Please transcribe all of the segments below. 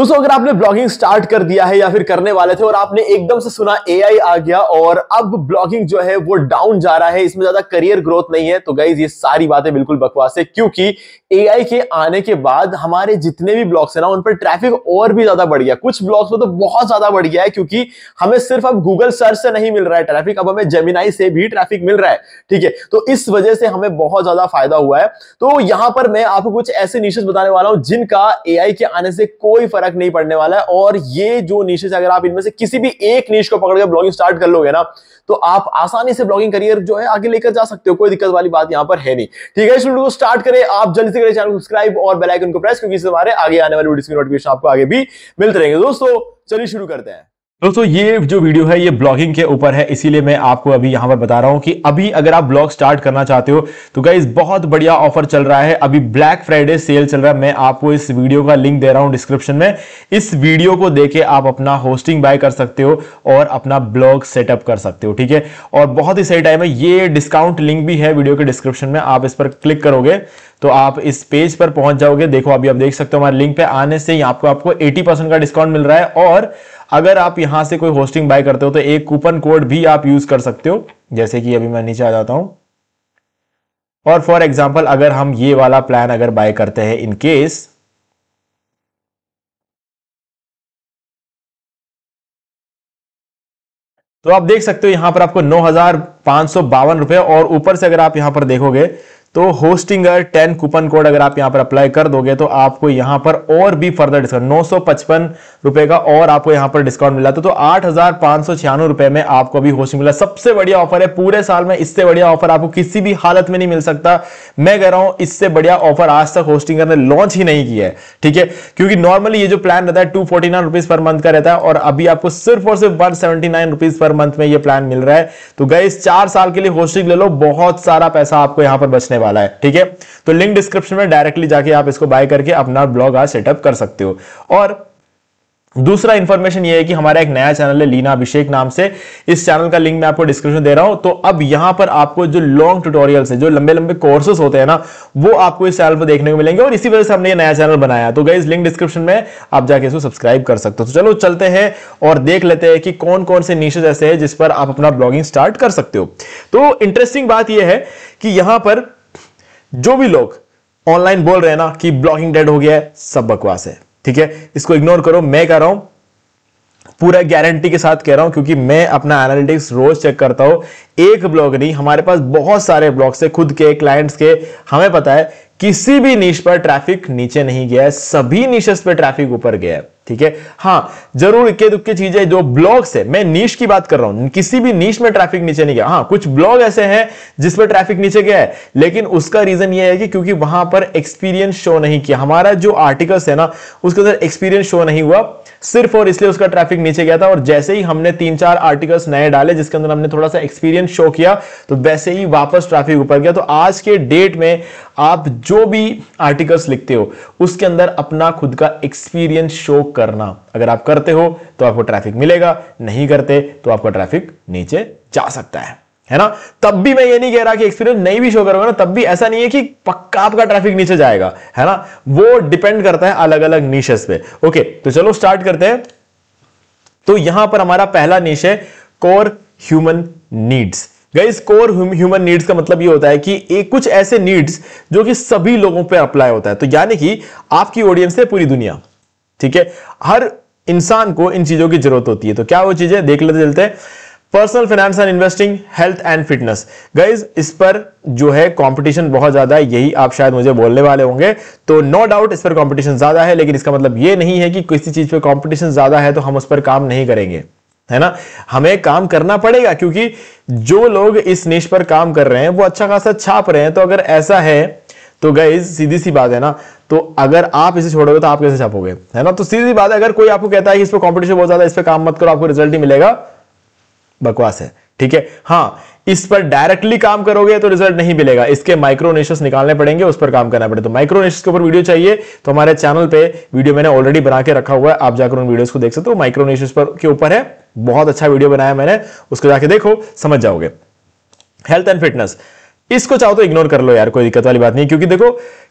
दोस्तों अगर आपने ब्लॉगिंग स्टार्ट कर दिया है या फिर करने वाले थे और आपने एकदम से सुना एआई आ गया और अब ब्लॉगिंग जो है वो डाउन जा रहा है, इसमें ज्यादा करियर ग्रोथ नहीं है, तो गाइज ये सारी बातें बिल्कुल बकवास है। क्योंकि एआई के आने के बाद हमारे जितने भी ब्लॉग्स है ना उन पर ट्रैफिक और भी ज्यादा बढ़ गया। कुछ ब्लॉग्स में तो बहुत ज्यादा बढ़ गया है क्योंकि हमें सिर्फ अब गूगल सर्च से नहीं मिल रहा है ट्रैफिक, अब हमें जेमिनाई से भी ट्रैफिक मिल रहा है। ठीक है, तो इस वजह से हमें बहुत ज्यादा फायदा हुआ है। तो यहां पर मैं आपको कुछ ऐसे निशेस बताने वाला हूं जिनका एआई के आने से कोई फर्क नहीं पड़ने वाला है। और ये जो निशेस अगर आप इनमें से किसी भी एक निश को पकड़ के ब्लॉगिंग स्टार्ट कर लोगे ना तो आप आसानी से ब्लॉगिंग करियर जो है आगे लेकर जा सकते हो। कोई दिक्कत वाली बात यहां पर है नहीं। ठीक है, इस वीडियो को स्टार्ट करें। आप जल्दी से करें चैनल को सब्सक्राइब और बेल आइकन को प्रेस, क्योंकि इससे हमारे आगे आने वाली वीडियोस की नोटिफिकेशन आपको आगे भी मिलते रहेंगे। दोस्तों चलिए शुरू करते हैं। दोस्तों ये जो वीडियो है ये ब्लॉगिंग के ऊपर है, इसीलिए मैं आपको अभी यहां पर बता रहा हूं कि अभी अगर आप ब्लॉग स्टार्ट करना चाहते हो तो गाइस बहुत बढ़िया ऑफर चल रहा है। अभी ब्लैक फ्राइडे सेल चल रहा है। मैं आपको इस वीडियो का लिंक दे रहा हूं डिस्क्रिप्शन में। इस वीडियो को देके आप अपना होस्टिंग बाय कर सकते हो और अपना ब्लॉग सेटअप कर सकते हो। ठीक है, और बहुत ही सही टाइम है। ये डिस्काउंट लिंक भी है वीडियो के डिस्क्रिप्शन में, आप इस पर क्लिक करोगे तो आप इस पेज पर पहुंच जाओगे। देखो अभी आप देख सकते हो हमारे लिंक पे आने से ही आपको 80% का डिस्काउंट मिल रहा है। और अगर आप यहां से कोई होस्टिंग बाय करते हो तो एक कूपन कोड भी आप यूज कर सकते हो, जैसे कि अभी मैं नीचे आ जाता हूं। और फॉर एग्जांपल अगर हम ये वाला प्लान अगर बाय करते हैं इन केस, तो आप देख सकते हो यहां पर आपको 9,552 रुपए, और ऊपर से अगर आप यहां पर देखोगे तो होस्टिंगर 10 कूपन कोड अगर आप यहां पर अप्लाई कर दोगे तो आपको यहां पर और भी फर्दर डिस्काउंट 955 रुपए का और आपको यहां पर डिस्काउंट मिला। तो 8,596 रुपए में आपको अभी होस्टिंग मिला। सबसे बढ़िया ऑफर है पूरे साल में, इससे बढ़िया ऑफर आपको किसी भी हालत में नहीं मिल सकता। मैं कह रहा हूं इससे बढ़िया ऑफर आज तक होस्टिंगर ने लॉन्च ही नहीं किया है। ठीक है, क्योंकि नॉर्मली ये जो प्लान रहता है 249 रुपीज पर मंथ का रहता है और अभी आपको सिर्फ और सिर्फ 179 रुपीज पर मंथ में ये प्लान मिल रहा है। तो गाइस 4 साल के लिए होस्टिंग ले लो, बहुत सारा पैसा आपको यहां पर बचने वाला है। ठीक है, तो लिंक डिस्क्रिप्शन में डायरेक्टली जाके आप इसको बाय करके अपना ब्लॉग आज सेटअप कर सकते हो। और दूसरा इंफॉर्मेशन ये है कि हमारा एक नया चैनल है लीना अभिषेक नाम से। इस चैनल का लिंक मैं आपको डिस्क्रिप्शन दे रहा हूं। तो अब यहां पर आपको जो लॉन्ग ट्यूटोरियल्स है, जो लंबे लंबे कोर्सेज होते हैं ना, वो आपको इस चैनल पर देखने को मिलेंगे और इसी वजह से हमने ये नया चैनल बनाया। तो गाइस लिंक डिस्क्रिप्शन में आप जाके इसको सब्सक्राइब कर सकते हो। तो चलो चलते हैं और देख लेते हैं कि कौन कौन से निशेस ऐसे हैं जिस पर आप अपना ब्लॉगिंग स्टार्ट कर सकते हो। तो इंटरेस्टिंग बात यह है कि यहां पर जो भी लोग ऑनलाइन बोल रहे हैं ना कि ब्लॉगिंग डेड हो गया है, सब बकवास है। ठीक है, इसको इग्नोर करो। मैं कह रहा हूं, पूरा गारंटी के साथ कह रहा हूं, क्योंकि मैं अपना एनालिटिक्स रोज चेक करता हूं। एक ब्लॉग नहीं, हमारे पास बहुत सारे ब्लॉग्स है, खुद के क्लाइंट्स के। हमें पता है किसी भी नीश पर ट्रैफिक नीचे नहीं गया है, सभी नीशेस पर ट्रैफिक ऊपर गया है। ठीक है, हां जरूर इक्के दुक्के चीजें जो ब्लॉग्स है, मैं नीश की बात कर रहा हूं, किसी भी नीश में ट्रैफिक नीचे नहीं गया। हां कुछ ब्लॉग ऐसे हैं जिस पर ट्रैफिक नीचे गया है, लेकिन उसका रीजन यह है कि क्योंकि वहां पर एक्सपीरियंस शो नहीं किया। हमारा जो आर्टिकल्स है ना उसके अंदर एक्सपीरियंस शो नहीं हुआ, सिर्फ और इसलिए उसका ट्रैफिक नीचे गया था। और जैसे ही हमने 3-4 आर्टिकल्स नए डाले जिसके अंदर हमने थोड़ा सा एक्सपीरियंस शो किया तो वैसे ही वापस ट्रैफिक ऊपर गया। तो आज के डेट में आप जो भी आर्टिकल्स लिखते हो उसके अंदर अपना खुद का एक्सपीरियंस शो करना। अगर आप करते हो तो आपको ट्रैफिक मिलेगा, नहीं करते तो आपका ट्रैफिक नीचे जा सकता है ना। तब भी मैं ये नहीं कह रहा कि एक्सपीरियंस नहीं भी शो करोगे ना, तब भी ऐसा नहीं है कि पक्का आपका ट्रैफिक नीचे जाएगा, है ना। वो डिपेंड करता है अलग अलग निशेस पे। ओके, तो चलो स्टार्ट करते हैं। तो यहां पर हमारा पहला निश है core human needs. Guys core human needs का मतलब ये होता है कि एक कुछ ऐसे नीड्स जो कि सभी लोगों पे अप्लाई होता है। तो यानी कि आपकी ऑडियंस है पूरी दुनिया। ठीक है, हर इंसान को इन चीजों की जरूरत होती है। तो क्या वो चीजें देख लेते चलते हैं। Personal finance and investing, health and fitness. Guys इस पर जो है कंपटीशन बहुत ज्यादा है, यही आप शायद मुझे बोलने वाले होंगे। तो नो डाउट इस पर कंपटीशन ज्यादा है, लेकिन इसका मतलब ये नहीं है कि किसी चीज पे कंपटीशन ज्यादा है तो हम उस पर काम नहीं करेंगे, है ना। हमें काम करना पड़ेगा क्योंकि जो लोग इस निश पर काम कर रहे हैं वो अच्छा खासा छाप रहे हैं। तो अगर ऐसा है तो गाइज सीधी सी बात है ना, तो अगर आप इसे छोड़ोगे तो आप कैसे छापोगे, है ना। तो सीधी बात है, अगर कोई आपको कहता है कि इस पर कंपटीशन बहुत ज्यादा, इस पर काम मत करो आपको रिजल्ट ही मिलेगा, बकवास है। ठीक है, हां इस पर डायरेक्टली काम करोगे तो रिजल्ट नहीं मिलेगा, इसके माइक्रो निशेस निकालने पड़ेंगे, उस पर काम करना पड़ेगा। तो माइक्रो निशेस के ऊपर वीडियो चाहिए तो हमारे चैनल पे वीडियो मैंने ऑलरेडी बना के रखा हुआ है, आप जाकर उन वीडियोस को देख सकते हो। माइक्रो निशेस पर के ऊपर है, बहुत अच्छा वीडियो बनाया मैंने, उसको जाके देखो, समझ जाओगे। हेल्थ एंड फिटनेस, इसको चाहो तो इग्नोर कर लो यार, कोई दिक्कत वाली बात नहीं। क्योंकि देखो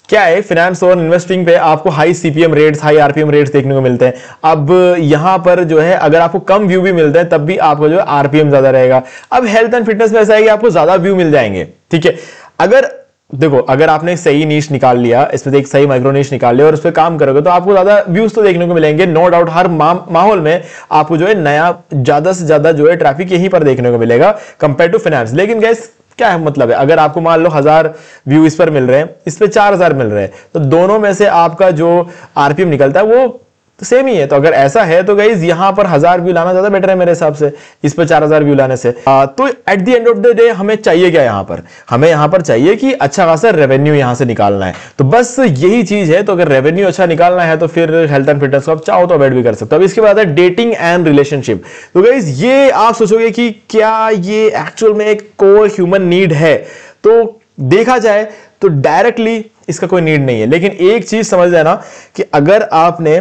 क्या है, फाइनेंस और इन्वेस्टिंग पे आपको high CPM rates, high RPM rates देखने को मिलते हैं। अब यहां पर जो है अगर आपको कम व्यू भी मिलते हैं तब भी आपको जो है आरपीएम ज्यादा रहेगा। अब हेल्थ एंड फिटनेस में ऐसा है कि आपको ज्यादा व्यू मिल जाएंगे, ठीक है। अगर देखो, अगर आपने सही नीश निकाल लिया, इसमें एक सही माइक्रो नीश निकाल लिया और उस पर काम करोगे तो आपको ज्यादा व्यूज तो देखने को मिलेंगे, नो डाउट। हर माहौल में आपको जो है नया ज्यादा से ज्यादा जो है ट्रैफिक यहीं पर देखने को मिलेगा कंपेयर टू फाइनेंस। लेकिन गैस क्या है मतलब है, अगर आपको मान लो 1000 व्यू इस पर मिल रहे हैं, इस पे 4000 मिल रहे हैं, तो दोनों में से आपका जो आरपीएम निकलता है वो सेम ही है। तो अगर ऐसा है तो गाइज यहां पर 1000 व्यू लाना ज्यादा बेटर है मेरे हिसाब से, इस पर 4000 व्यू लाने से। तो at the end of the day हमें चाहिए क्या यहां पर, हमें यहां पर चाहिए कि अच्छा खासा रेवेन्यू यहां से निकालना है। तो बस यही चीज है। तो अगर रेवेन्यू अच्छा निकालना है तो फिर हेल्थ एंड फिटनेस को आप चाहो तो अवॉइड भी कर सकते हो। अब इसके बाद है डेटिंग एंड रिलेशनशिप। तो गाइज ये आप सोचोगे कि क्या ये एक्चुअल में एक कोर ह्यूमन नीड है, तो देखा जाए तो डायरेक्टली इसका कोई नीड नहीं है। लेकिन एक चीज समझ लेना कि अगर आपने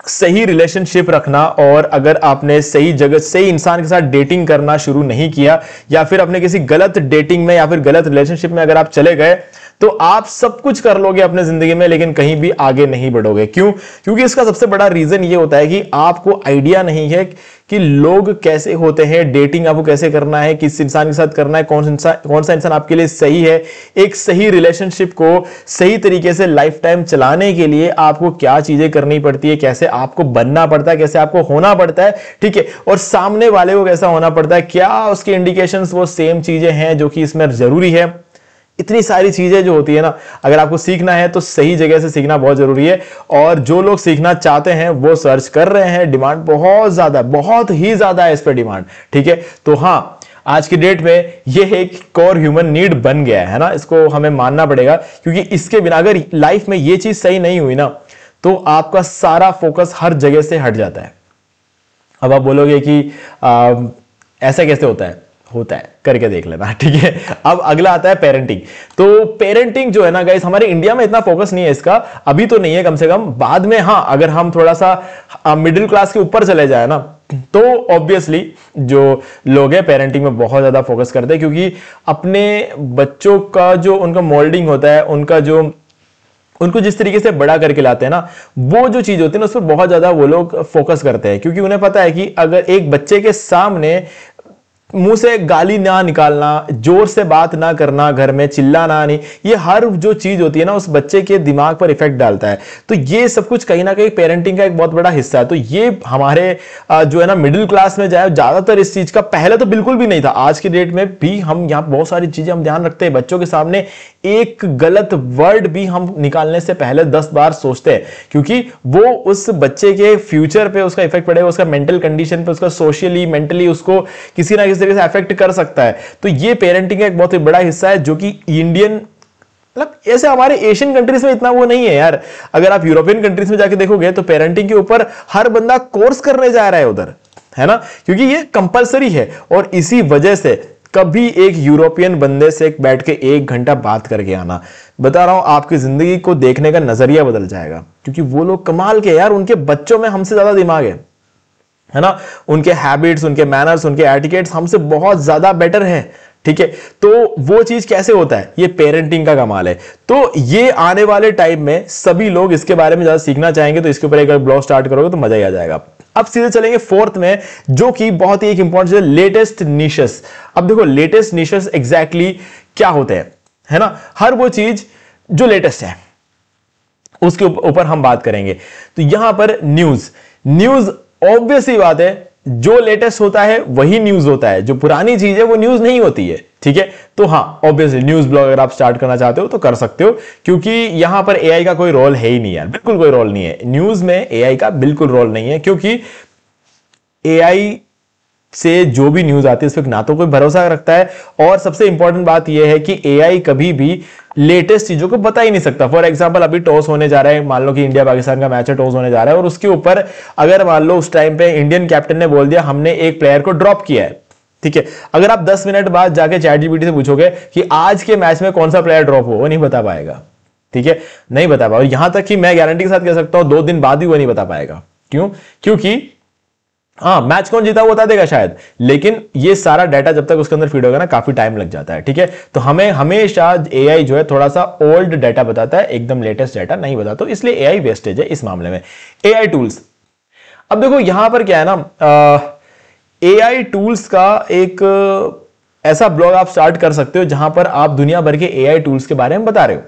सही रिलेशनशिप रखना और अगर आपने सही जगह सही इंसान के साथ डेटिंग करना शुरू नहीं किया, या फिर अपने किसी गलत डेटिंग में या फिर गलत रिलेशनशिप में अगर आप चले गए, तो आप सब कुछ कर लोगे अपने जिंदगी में लेकिन कहीं भी आगे नहीं बढ़ोगे। क्यों? क्योंकि इसका सबसे बड़ा रीजन ये होता है कि आपको आइडिया नहीं है कि लोग कैसे होते हैं, डेटिंग आपको कैसे करना है, किस इंसान के साथ करना है, कौन सा इंसान आपके लिए सही है। एक सही रिलेशनशिप को सही तरीके से लाइफ टाइम चलाने के लिए आपको क्या चीजें करनी पड़ती है, कैसे आपको बनना पड़ता है, कैसे आपको होना पड़ता है, ठीक है, और सामने वाले को कैसा होना पड़ता है, क्या उसके इंडिकेशंस वो सेम चीजें हैं जो कि इसमें जरूरी है। इतनी सारी चीजें जो होती है ना, अगर आपको सीखना है तो सही जगह से सीखना बहुत जरूरी है। और जो लोग सीखना चाहते हैं वो सर्च कर रहे हैं, डिमांड बहुत ज्यादा, बहुत ही ज्यादा है इस पर डिमांड, ठीक है। तो हाँ, आज की डेट में ये एक कोर ह्यूमन नीड बन गया है ना, इसको हमें मानना पड़ेगा। क्योंकि इसके बिना अगर लाइफ में ये चीज सही नहीं हुई ना, तो आपका सारा फोकस हर जगह से हट जाता है। अब आप बोलोगे कि ऐसा कैसे होता है करके देख लेना, ठीक है। अब अगला आता है पेरेंटिंग। तो पेरेंटिंग जो है ना गाइस, हमारे इंडिया में इतना फोकस नहीं है इसका, अभी तो नहीं है कम से कम। बाद में हाँ, अगर हम थोड़ा सा मिडिल क्लास के ऊपर चले जाए ना, तो ऑब्वियसली जो लोग हैं पेरेंटिंग में बहुत ज्यादा फोकस करते हैं। क्योंकि अपने बच्चों का जो उनका मोल्डिंग होता है, उनको जिस तरीके से बड़ा करके लाते हैं ना, वो जो चीज होती है ना, उस पर बहुत ज्यादा वो लोग फोकस करते हैं। क्योंकि उन्हें पता है कि अगर एक बच्चे के सामने मुंह से गाली ना निकालना, जोर से बात ना करना, घर में चिल्लाना नहीं, ये हर जो चीज होती है ना उस बच्चे के दिमाग पर इफेक्ट डालता है। तो ये सब कुछ कहीं ना कहीं पेरेंटिंग का एक बहुत बड़ा हिस्सा है। तो ये हमारे जो है ना मिडिल क्लास में जाए, ज्यादातर इस चीज का पहले तो बिल्कुल भी नहीं था। आज की डेट में भी हम यहाँ बहुत सारी चीजें हम ध्यान रखते हैं। बच्चों के सामने एक गलत वर्ड भी हम निकालने से पहले 10 बार सोचते हैं, क्योंकि वो उस बच्चे के फ्यूचर पे उसका इफेक्ट पड़ेगा, उसका मेंटल कंडीशन पे, उसका सोशली मेंटली उसको किसी ना किसी तरीके से अफेक्ट कर सकता है। तो ये पेरेंटिंग का एक बहुत ही बड़ा हिस्सा है, जो कि इंडियन, मतलब ऐसे हमारे एशियन कंट्रीज में इतना वो नहीं है यार। अगर आप यूरोपियन कंट्रीज में जाके देखोगे तो पेरेंटिंग के ऊपर हर बंदा कोर्स करने जा रहा है उधर, है ना, क्योंकि ये कंपलसरी है। और इसी वजह से कभी एक यूरोपियन बंदे से बैठ के 1 घंटा बात करके आना, बता रहा हूं आपकी जिंदगी को देखने का नजरिया बदल जाएगा। क्योंकि वो लोग कमाल के यार, उनके बच्चों में हमसे ज्यादा दिमाग है ना, उनके हैबिट्स, उनके मैनर्स, उनके एटिकेट्स हमसे बहुत ज्यादा बेटर है, ठीक है। तो वो चीज कैसे होता है, ये पेरेंटिंग का कमाल है। तो ये आने वाले टाइम में सभी लोग इसके बारे में ज्यादा सीखना चाहेंगे, तो इसके ऊपर एक ब्लॉग स्टार्ट करोगे तो मजा ही आ जाएगा। अब सीधे चलेंगे फोर्थ में, जो कि बहुत ही एक इंपॉर्टेंट है, लेटेस्ट निशेस। अब देखो लेटेस्ट निशेस एग्जैक्टली क्या होते हैं, है ना, हर वो चीज जो लेटेस्ट है उसके ऊपर हम बात करेंगे। तो यहां पर न्यूज ऑब्वियस ही बात है, जो लेटेस्ट होता है वही न्यूज होता है, जो पुरानी चीज है वो न्यूज नहीं होती है, ठीक है। तो हाँ, ऑब्वियसली न्यूज ब्लॉग अगर आप स्टार्ट करना चाहते हो तो कर सकते हो, क्योंकि यहां पर एआई का कोई रोल है ही नहीं यार, बिल्कुल कोई रोल नहीं है न्यूज में, एआई का बिल्कुल रोल नहीं है। क्योंकि एआई से जो भी न्यूज आती है उस पर ना तो कोई भरोसा रखता है, और सबसे इंपॉर्टेंट बात यह है कि एआई कभी भी लेटेस्ट चीजों को बता ही नहीं सकता। फॉर एग्जांपल अभी टॉस होने जा रहा है, मान लो कि इंडिया पाकिस्तान का मैच है, टॉस होने जा रहा है, और उसके ऊपर अगर मान लो उस टाइम पे इंडियन कैप्टन ने बोल दिया हमने एक प्लेयर को ड्रॉप किया है, ठीक है। अगर आप 10 मिनट बाद जाके चैटजीपीटी से पूछोगे कि आज के मैच में कौन सा प्लेयर ड्रॉप हो, वो नहीं बता पाएगा, ठीक है, नहीं बता पाएगा। यहां तक कि मैं गारंटी के साथ कह सकता हूं 2 दिन बाद भी वो नहीं बता पाएगा। क्यों? क्योंकि हाँ, मैच कौन जीता वो बता देगा शायद, लेकिन ये सारा डाटा जब तक उसके अंदर फीड होगा ना काफी टाइम लग जाता है। ठीक है, तो हमें हमेशा एआई जो है थोड़ा सा ओल्ड डाटा बताता है, एकदम लेटेस्ट डाटा नहीं बताता, तो इसलिए एआई वेस्टेज है इस मामले में। एआई टूल्स, अब देखो यहां पर क्या है ना, एआई टूल्स का एक ऐसा ब्लॉग आप स्टार्ट कर सकते हो जहां पर आप दुनिया भर के एआई टूल्स के बारे में बता रहे हो,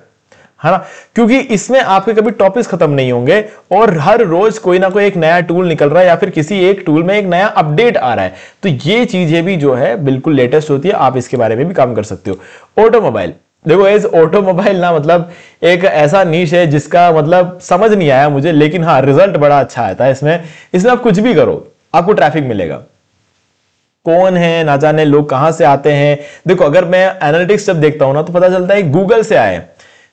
है ना, क्योंकि इसमें आपके कभी टॉपिक्स खत्म नहीं होंगे और हर रोज कोई ना कोई एक नया टूल निकल रहा है या फिर किसी एक टूल में एक नया अपडेट आ रहा है, तो ये चीजें भी जो है बिल्कुल लेटेस्ट होती है, आप इसके बारे में भी काम कर सकते हो। ऑटोमोबाइल, देखो एज ऑटोमोबाइल ना मतलब एक ऐसा नीश है जिसका मतलब समझ नहीं आया मुझे, लेकिन हाँ रिजल्ट बड़ा अच्छा आता है इसमें आप कुछ भी करो आपको ट्रैफिक मिलेगा। कौन है ना जाने, लोग कहां से आते हैं। देखो अगर मैं एनालिटिक्स जब देखता हूं ना तो पता चलता है गूगल से आए,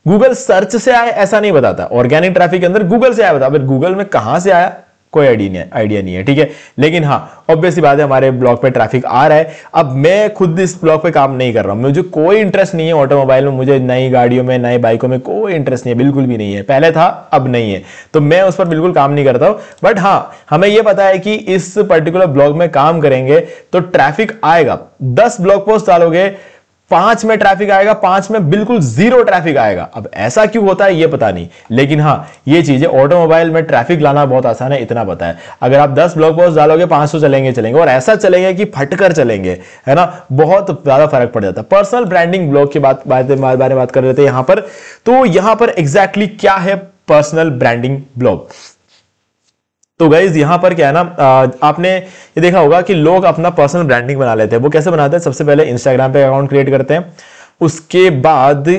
गूगल सर्च से आए ऐसा नहीं बताता, ऑर्गेनिक ट्रैफिक के अंदर गूगल से आया बता, फिर गूगल में कहां से आया कोई आइडिया नहीं है। ठीक है, लेकिन हाँ ऑब्वियसली बात है हमारे ब्लॉग पे ट्रैफिक आ रहा है। अब मैं खुद इस ब्लॉग पे काम नहीं कर रहा हूं, मुझे कोई इंटरेस्ट नहीं है ऑटोमोबाइल में, मुझे नई गाड़ियों में नई बाइकों में कोई इंटरेस्ट नहीं है, बिल्कुल भी नहीं है, पहले था अब नहीं है, तो मैं उस पर बिल्कुल काम नहीं करता हूं। बट हाँ हमें यह पता है कि इस पर्टिकुलर ब्लॉग में काम करेंगे तो ट्रैफिक आएगा। 10 ब्लॉग पोस्ट डालोगे, 5 में ट्रैफिक आएगा, 5 में बिल्कुल 0 ट्रैफिक आएगा। अब ऐसा क्यों होता है ये पता नहीं, लेकिन हाँ ये चीज है ऑटोमोबाइल में ट्रैफिक लाना बहुत आसान है, इतना पता है। अगर आप 10 ब्लॉग पोस्ट डालोगे 500 चलेंगे और ऐसा चलेंगे कि फटकर चलेंगे, है ना, बहुत ज्यादा फर्क पड़ जाता है। पर्सनल ब्रांडिंग ब्लॉग की बारे में बात कर रहे थे यहां पर, तो यहां पर एग्जैक्टली क्या है पर्सनल ब्रांडिंग ब्लॉग। तो गाइज यहां पर क्या है ना, आपने ये देखा होगा कि लोग अपना पर्सनल ब्रांडिंग बना लेते हैं। वो कैसे बनाते हैं, सबसे पहले इंस्टाग्राम पे अकाउंट क्रिएट करते हैं, उसके बाद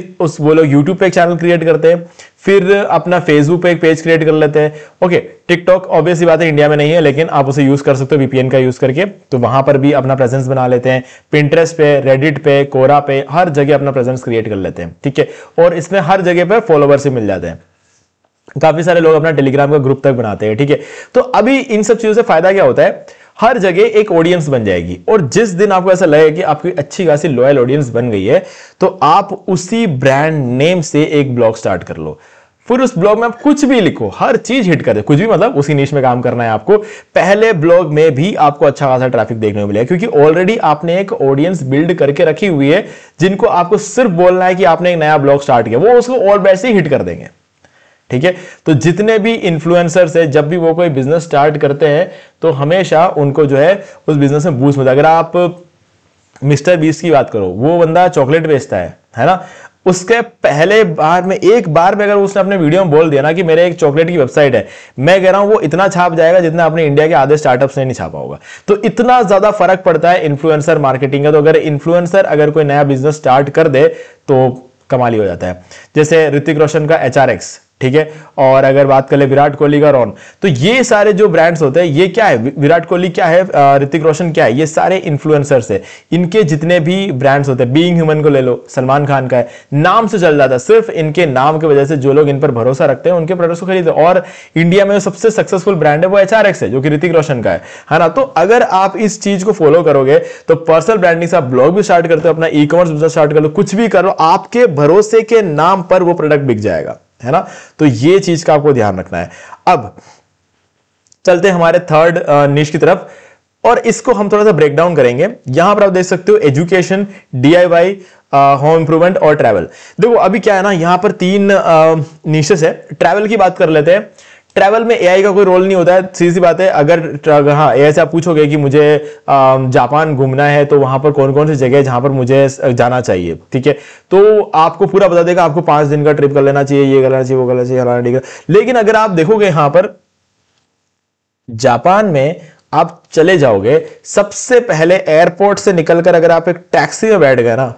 वो लोग यूट्यूब पे एक चैनल क्रिएट करते हैं, फिर अपना फेसबुक पे एक पेज क्रिएट कर लेते हैं। ओके, टिकटॉक ऑब्वियसली बात है इंडिया में नहीं है, लेकिन आप उसे यूज कर सकते हो वीपीएन का यूज करके, तो वहां पर भी अपना प्रेजेंस बना लेते हैं। पिंटरेस्ट पे, रेडिट पे, कोरा पे, हर जगह अपना प्रेजेंस क्रिएट कर लेते हैं। ठीक है, और इसमें हर जगह पर फॉलोवर्स भी मिल जाते हैं, काफी सारे लोग अपना टेलीग्राम का ग्रुप तक बनाते हैं। ठीक है, तो अभी इन सब चीजों से फायदा क्या होता है, हर जगह एक ऑडियंस बन जाएगी, और जिस दिन आपको ऐसा लगे कि आपकी अच्छी खासी लॉयल ऑडियंस बन गई है, तो आप उसी ब्रांड नेम से एक ब्लॉग स्टार्ट कर लो। फिर उस ब्लॉग में आप कुछ भी लिखो, हर चीज हिट कर दे, कुछ भी मतलब उसी नीश में काम करना है आपको। पहले ब्लॉग में भी आपको अच्छा खासा ट्रैफिक देखने को मिलेगा, क्योंकि ऑलरेडी आपने एक ऑडियंस बिल्ड करके रखी हुई है, जिनको आपको सिर्फ बोलना है कि आपने एक नया ब्लॉग स्टार्ट किया, वो उसको और वैसे ही हिट कर देंगे। ठीक है, तो जितने भी इन्फ्लुएंसर्स है, जब भी वो कोई बिजनेस स्टार्ट करते हैं तो हमेशा उनको जो है उस बिजनेस में बूस्ट मिलता है। अगर आप मिस्टर बीस्ट की बात करो, वो बंदा चॉकलेट बेचता है ना, उसके पहले बार में एक बार में अगर उसने अपने वीडियो में बोल दिया ना कि मेरे एक चॉकलेट की वेबसाइट है, मैं कह रहा हूं वो इतना छाप जाएगा जितना अपने इंडिया के आधे स्टार्टअप्स ने नहीं छापा होगा। तो इतना ज्यादा फर्क पड़ता है इन्फ्लुएंसर मार्केटिंग का। तो अगर इन्फ्लुएंसर अगर कोई नया बिजनेस स्टार्ट कर दे तो कमाल ही हो जाता है। जैसे ऋतिक रोशन का HRX, ठीक है, और अगर बात कर ले विराट कोहली का रॉन, तो ये सारे जो ब्रांड्स होते हैं, ये क्या है, विराट कोहली क्या है, ऋतिक रोशन क्या है, ये सारे इन्फ्लुएंसर्स है। इनके जितने भी ब्रांड्स होते हैं, बीइंग ह्यूमन को ले लो, सलमान खान का है, नाम से चल जाता है, सिर्फ इनके नाम की वजह से जो लोग इन पर भरोसा रखते हैं उनके प्रोडक्ट्स को खरीदते हैं। और इंडिया में सबसे सक्सेसफुल ब्रांड है वो HRX है, जो कि ऋतिक रोशन का है ना। तो अगर आप इस चीज को फॉलो करोगे तो पर्सनल ब्रांडिंग से आप ब्लॉग भी स्टार्ट करते हो, अपना ई-कॉमर्स बिजनेस स्टार्ट कर लो, कुछ भी करो, आपके भरोसे के नाम पर वो प्रोडक्ट बिक जाएगा, है ना। तो ये चीज का आपको ध्यान रखना है। अब चलते हैं हमारे थर्ड निश की तरफ, और इसको हम थोड़ा सा ब्रेक डाउन करेंगे। यहां पर आप देख सकते हो एजुकेशन, DIY, होम इंप्रूवमेंट और ट्रैवल। देखो अभी क्या है ना, यहां पर 3 निशेस है। ट्रैवल की बात कर लेते हैं। ट्रैवल में एआई का कोई रोल नहीं होता है, सीधी सी बात है। अगर हाँ एआई से आप पूछोगे कि मुझे जापान घूमना है तो वहां पर कौन कौन सी जगह है जहां पर मुझे जाना चाहिए, ठीक है, तो आपको पूरा बता देगा, आपको 5 दिन का ट्रिप कर लेना चाहिए, ये करना चाहिए, वो करना चाहिए। लेकिन अगर आप देखोगे यहां पर जापान में आप चले जाओगे, सबसे पहले एयरपोर्ट से निकलकर अगर आप एक टैक्सी में बैठ गए ना,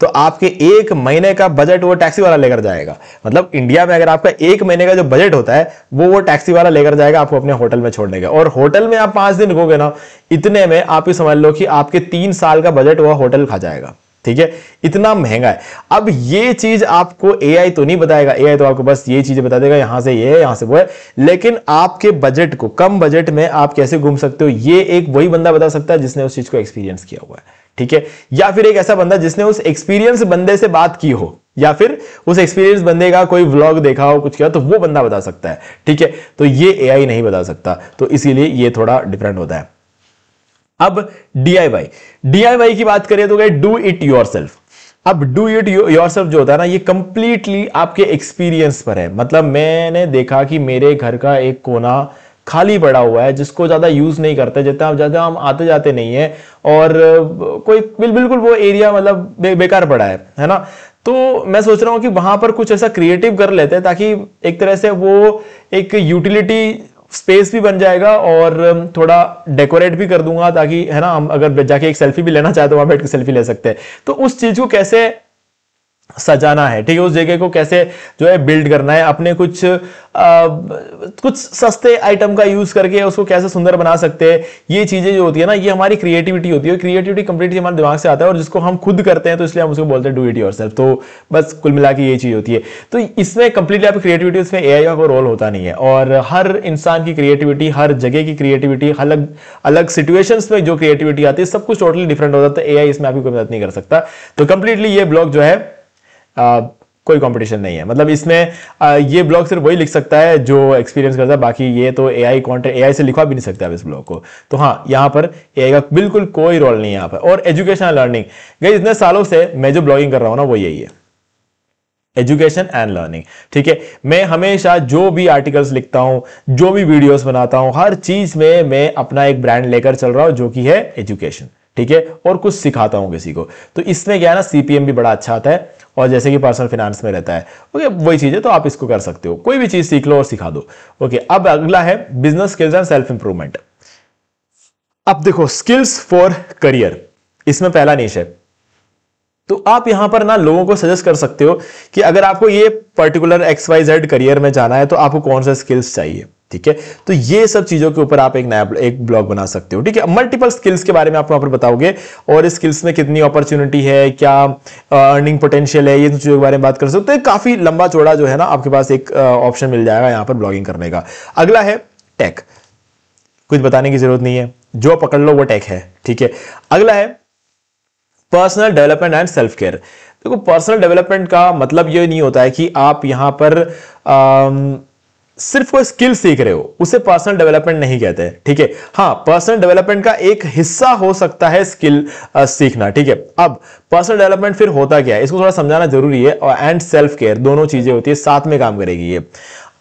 तो आपके 1 महीने का बजट वो टैक्सी वाला लेकर जाएगा। मतलब इंडिया में अगर आपका 1 महीने का जो बजट होता है वो टैक्सी वाला लेकर जाएगा आपको अपने होटल में छोड़ने का। और होटल में आप 5 दिन रुकोगे ना, इतने में आप ही समझ लो कि आपके 3 साल का बजट वो होटल खा जाएगा। ठीक है, इतना महंगा है। अब ये चीज आपको एआई तो नहीं बताएगा, एआई तो आपको बस ये चीजें बता देगा, यहां से ये है, यहां से वो है, लेकिन आपके बजट को, कम बजट में आप कैसे घूम सकते हो, ये एक वही बंदा बता सकता है जिसने उस चीज को एक्सपीरियंस किया हुआ है। ठीक है, या फिर एक ऐसा बंदा जिसने उस एक्सपीरियंस बंदे से बात की हो, या फिर उस एक्सपीरियंस बंदे का कोई व्लॉग देखा हो, कुछ किया, तो वो बंदा बता सकता है। ठीक है, तो ये एआई नहीं बता सकता, तो इसीलिए ये थोड़ा डिफरेंट होता है। अब डीआईवाई की बात करें तो गए डू इट योरसेल्फ। अब डू इट योरसेल्फ जो होता है ना, ये कंप्लीटली आपके एक्सपीरियंस पर है। मतलब मैंने देखा कि मेरे घर का एक कोना खाली पड़ा हुआ है जिसको ज्यादा यूज नहीं करते, जितना ज्यादा हम आते जाते नहीं है, और कोई बिल्कुल वो एरिया मतलब बेकार पड़ा है ना। तो मैं सोच रहा हूं कि वहां पर कुछ ऐसा क्रिएटिव कर लेते हैं ताकि एक तरह से वो एक यूटिलिटी स्पेस भी बन जाएगा, और थोड़ा डेकोरेट भी कर दूंगा ताकि, है ना, हम अगर जाके एक सेल्फी भी लेना चाहे तो वहां बैठ के सेल्फी ले सकते हैं। तो उस चीज को कैसे सजाना है, ठीक है, उस जगह को कैसे जो है बिल्ड करना है, अपने कुछ सस्ते आइटम का यूज करके उसको कैसे सुंदर बना सकते हैं, ये चीजें जो होती है ना, ये हमारी क्रिएटिविटी होती है। क्रिएटिविटी कंप्लीटली हमारे दिमाग से आता है, और जिसको हम खुद करते हैं तो इसलिए हम उसको बोलते हैं डू इट योरसेल्फ। तो बस कुल मिला के ये चीज होती है। तो इसमें कंप्लीटली आपकी क्रिएटिविटी, इसमें एआई का कोई रोल होता नहीं है, और हर इंसान की क्रिएटिविटी, हर जगह की क्रिएटिविटी, अलग अलग सिचुएशंस में जो क्रिएटिविटी आती है, सब कुछ टोटली डिफरेंट होता है। तो एआई इसमें आपकी कोई मदद नहीं कर सकता। तो कंप्लीटली ये ब्लॉग जो है कोई कंपटीशन नहीं है। मतलब इसमें ये ब्लॉग सिर्फ वही लिख सकता है जो एक्सपीरियंस करता है, बाकी ये तो एआई से लिखवा भी नहीं सकता है इस ब्लॉग को। तो हाँ, यहां पर एआई का बिल्कुल कोई रोल नहीं है यहां पर। और एजुकेशन एंड लर्निंग, गाइस इतने सालों से मैं जो ब्लॉगिंग कर रहा हूं ना, वो यही है, एजुकेशन एंड लर्निंग। ठीक है, मैं हमेशा जो भी आर्टिकल्स लिखता हूं, जो भी वीडियोस बनाता हूं, हर चीज में मैं अपना एक ब्रांड लेकर चल रहा हूं जो कि है एजुकेशन। ठीक है, और कुछ सिखाता हूं किसी को। तो इसमें क्या है ना, सीपीएम भी बड़ा अच्छा आता है, और जैसे कि पर्सनल फाइनेंस में रहता है। ओके, वही चीज है, तो आप इसको कर सकते हो, कोई भी चीज सीख लो और सिखा दो। ओके, अब अगला है business skills and self improvement. अब देखो, स्किल्स फॉर करियर, इसमें पहला निश है। तो आप यहां पर ना लोगों को सजेस्ट कर सकते हो कि अगर आपको ये पर्टिकुलर XYZ करियर में जाना है तो आपको कौन सा स्किल्स चाहिए। ठीक है, तो ये सब चीजों के ऊपर आप एक ब्लॉग बना सकते हो। ठीक है, मल्टीपल स्किल्स के बारे में आप वहां पर बताओगे, और स्किल्स में कितनी अपॉर्चुनिटी है, क्या अर्निंग पोटेंशियल है, ये चीजों के बारे में बात कर सकते हो। तो काफी लंबा चौड़ा जो है ना, आपके पास एक ऑप्शन मिल जाएगा यहां पर ब्लॉगिंग करने का। अगला है टेक, कुछ बताने की जरूरत नहीं है, जो पकड़ लो वो टेक है। ठीक है, अगला है personal development and self care. देखो, पर्सनल डेवलपमेंट का मतलब ये नहीं होता है कि आप यहां पर सिर्फ कोई स्किल सीख रहे हो, उसे पर्सनल डेवलपमेंट नहीं कहते। ठीक है, हाँ, पर्सनल डेवलपमेंट का एक हिस्सा हो सकता है स्किल सीखना। ठीक है, अब पर्सनल डेवलपमेंट फिर होता क्या है, इसको थोड़ा समझाना जरूरी है, और एंड सेल्फ केयर, दोनों चीजें होती है, साथ में काम करेगी ये।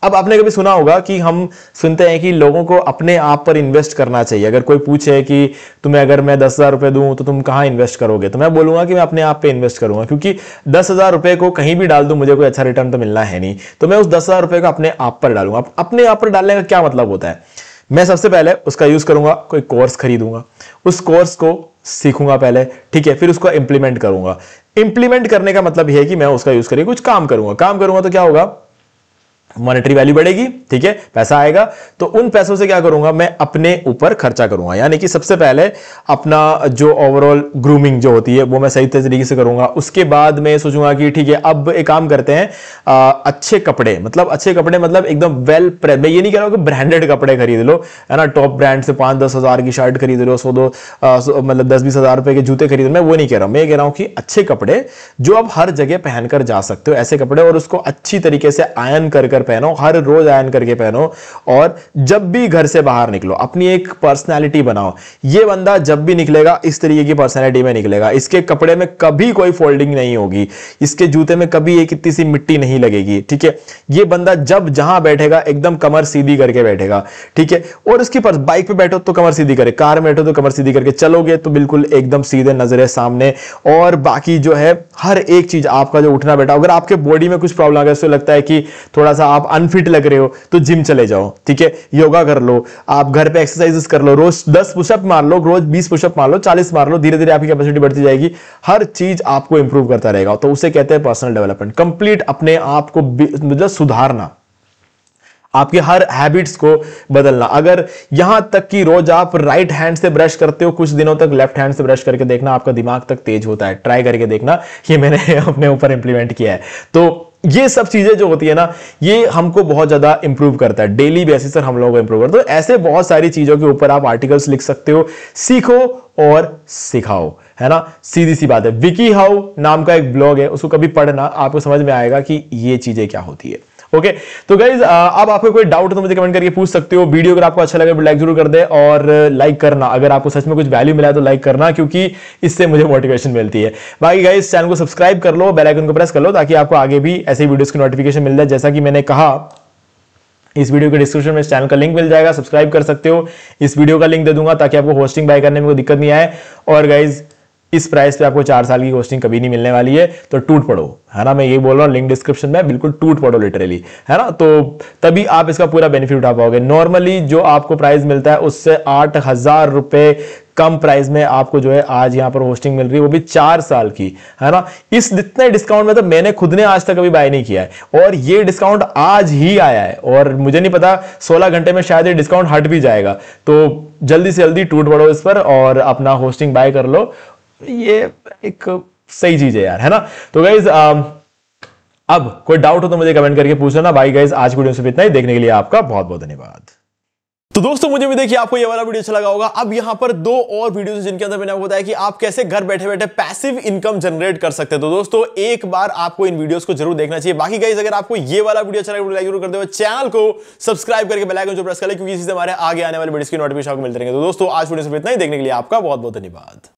अब आपने कभी सुना होगा कि हम सुनते हैं कि लोगों को अपने आप पर इन्वेस्ट करना चाहिए। अगर कोई पूछे कि तुम्हें अगर मैं 10,000 रुपए दूं तो तुम कहां इन्वेस्ट करोगे, तो मैं बोलूंगा कि मैं अपने आप पे इन्वेस्ट करूंगा, क्योंकि 10,000 रुपए को कहीं भी डाल दूं मुझे कोई अच्छा रिटर्न तो मिलना है नहीं। तो मैं उस 10,000 रुपए को अपने आप पर डालूंगा। अपने आप पर डालने का क्या मतलब होता है, मैं सबसे पहले उसका यूज करूंगा, कोई कोर्स खरीदूंगा, उस कोर्स को सीखूंगा पहले। ठीक है, फिर उसको इंप्लीमेंट करूंगा। इंप्लीमेंट करने का मतलब यह है कि मैं उसका यूज करके कुछ काम करूंगा तो क्या होगा, मॉनेटरी वैल्यू बढ़ेगी। ठीक है, पैसा आएगा, तो उन पैसों से क्या करूंगा, मैं अपने ऊपर खर्चा करूंगा। यानी कि सबसे पहले अपना जो ओवरऑल ग्रूमिंग जो होती है वो मैं सही तरीके से करूंगा। उसके बाद मैं सोचूंगा कि ठीक है, अब एक काम करते हैं, अच्छे कपड़े मतलब एकदम वेल प्रेस। मैं ये नहीं कह रहा हूं कि ब्रांडेड कपड़े खरीद लो, है ना, टॉप ब्रांड से 5-10 हजार की शर्ट खरीद लो, मतलब 10-20 हजार रुपए के जूते खरीद लो, मैं वो नहीं कह रहा हूं। मैं कह रहा हूं कि अच्छे कपड़े जो आप हर जगह पहनकर जा सकते हो, ऐसे कपड़े, और उसको अच्छी तरीके से आयन कर पहनो, हर रोज आयन करके पहनो, और जब भी घर से बाहर निकलो अपनी एक पर्सनालिटी बनाओ। ये बंदा जब भी निकलेगा इस तरीके की पर्सनालिटी में निकलेगा, इसके कपड़े में कभी कोई फोल्डिंग नहीं होगी, इसके जूते में कभी एक इतनी सी मिट्टी नहीं लगेगी। ठीक है, ये बंदा जब जहां बैठेगा एकदम कमर सीधी करके बैठेगा। ठीक है, और उसके पास बाइक पे बैठो तो कमर सीधी करे, कार में बैठो तो कमर सीधी करके चलोगे तो बिल्कुल एकदम सीधे नजरें सामने। और बाकी जो है हर एक चीज आपका जो उठना बैठा, अगर आपके बॉडी में कुछ प्रॉब्लम है, लगता है कि थोड़ा सा आप अनफिट लग रहे हो, तो जिम चले जाओ। ठीक है, योगा कर लो, आप घर पे एक्सरसाइजेस कर लो, रोज 10 पुशअप मार लो, रोज 20 पुशअप मार लो, 40 मार लो, धीरे धीरे आपकी कैपेसिटी बढ़ती जाएगी, हर चीज आपको इंप्रूव करता रहेगा। तो उसे कहते हैं पर्सनल डेवलपमेंट। कंप्लीट अपने आप को मतलब सुधारना, आपके हर हैबिट्स को बदलना। अगर यहां तक कि रोज आप राइट हैंड से ब्रश करते हो, कुछ दिनों तक लेफ्ट हैंड से ब्रश करके देखना, आपका दिमाग तक तेज होता है। ट्राई करके देखना, ये मैंने अपने ऊपर इंप्लीमेंट किया है। तो ये सब चीजें जो होती है ना, ये हमको बहुत ज्यादा इंप्रूव करता है, डेली बेसिस पर हम लोगों को इंप्रूव करता है। तो ऐसे बहुत सारी चीजों के ऊपर आप आर्टिकल्स लिख सकते हो, सीखो और सिखाओ, है ना, सीधी सी बात है। विकी हाउ नाम का एक ब्लॉग है, उसको कभी पढ़ना, आपको समझ में आएगा कि ये चीजें क्या होती है। ओके, तो गाइज अब आपको कोई डाउट तो मुझे कमेंट करके पूछ सकते हो। वीडियो अगर आपको अच्छा लगे तो लाइक जरूर कर दे, और लाइक करना, अगर आपको सच में कुछ वैल्यू मिला है तो लाइक करना, क्योंकि इससे मुझे मोटिवेशन मिलती है। बाकी गाइज चैनल को सब्सक्राइब कर लो, बेल आइकन को प्रेस कर लो, ताकि आपको आगे भी ऐसे वीडियोस की नोटिफिकेशन मिल जाए। जैसा कि मैंने कहा, इस वीडियो के डिस्क्रिप्शन में इस चैनल का लिंक मिल जाएगा, सब्सक्राइब कर सकते हो। इस वीडियो का लिंक दे दूंगा ताकि आपको होस्टिंग बाय करने में कोई दिक्कत नहीं आए। और गाइज इस प्राइस पे आपको 4 साल की होस्टिंग कभी नहीं मिलने वाली है, तो टूट पड़ो, है ना, मैं ये बोल रहा हूँ, लिंक डिस्क्रिप्शन में, बिल्कुल टूट पड़ो लिटरली, है ना, तो तभी आप इसका पूरा बेनिफिट उठा पाओगे। नॉर्मली जो आपको प्राइस मिलता है उससे 8,000 रुपए कम प्राइस में आपको जो है आज यहां पर होस्टिंग मिल रही है, वो भी 4 साल की, है ना। इस इतने डिस्काउंट में तो मैंने खुद ने आज तक कभी बाय नहीं किया है, और ये डिस्काउंट आज ही आया है, और मुझे नहीं पता 16 घंटे में शायद ये डिस्काउंट हट भी जाएगा। तो जल्दी से जल्दी टूट पड़ो इस पर और अपना होस्टिंग बाय कर लो, ये एक सही चीज है यार, है ना। तो गाइज अब कोई डाउट हो तो मुझे कमेंट करके पूछ लेना। भाई गाइज आज वीडियो से इतना ही, देखने के लिए आपका बहुत बहुत धन्यवाद। तो दोस्तों मुझे भी देखिए आपको ये वाला वीडियो अच्छा लगा होगा। अब यहां पर 2 और वीडियोस हैं जिनके अंदर मैंने आपको बताया कि आप कैसे घर बैठे बैठे पैसिव इनकम जनरेट कर सकते हैं। तो दोस्तों एक बार आपको इन वीडियोस को जरूर देखना चाहिए। बाकी गाइस अगर आपको ये वाला वीडियो अच्छा लगा, लाइक जरूर कर दो, चैनल को सब्सक्राइब करके बेल आइकन जो प्रेस कर ले, क्योंकि इसी से हमारे आगे आने वाले वीडियोस की नोटिफिकेशन आपको मिलते रहेंगे। तो दोस्तों आज वीडियो से इतना ही, देखने के लिए आपका बहुत बहुत धन्यवाद।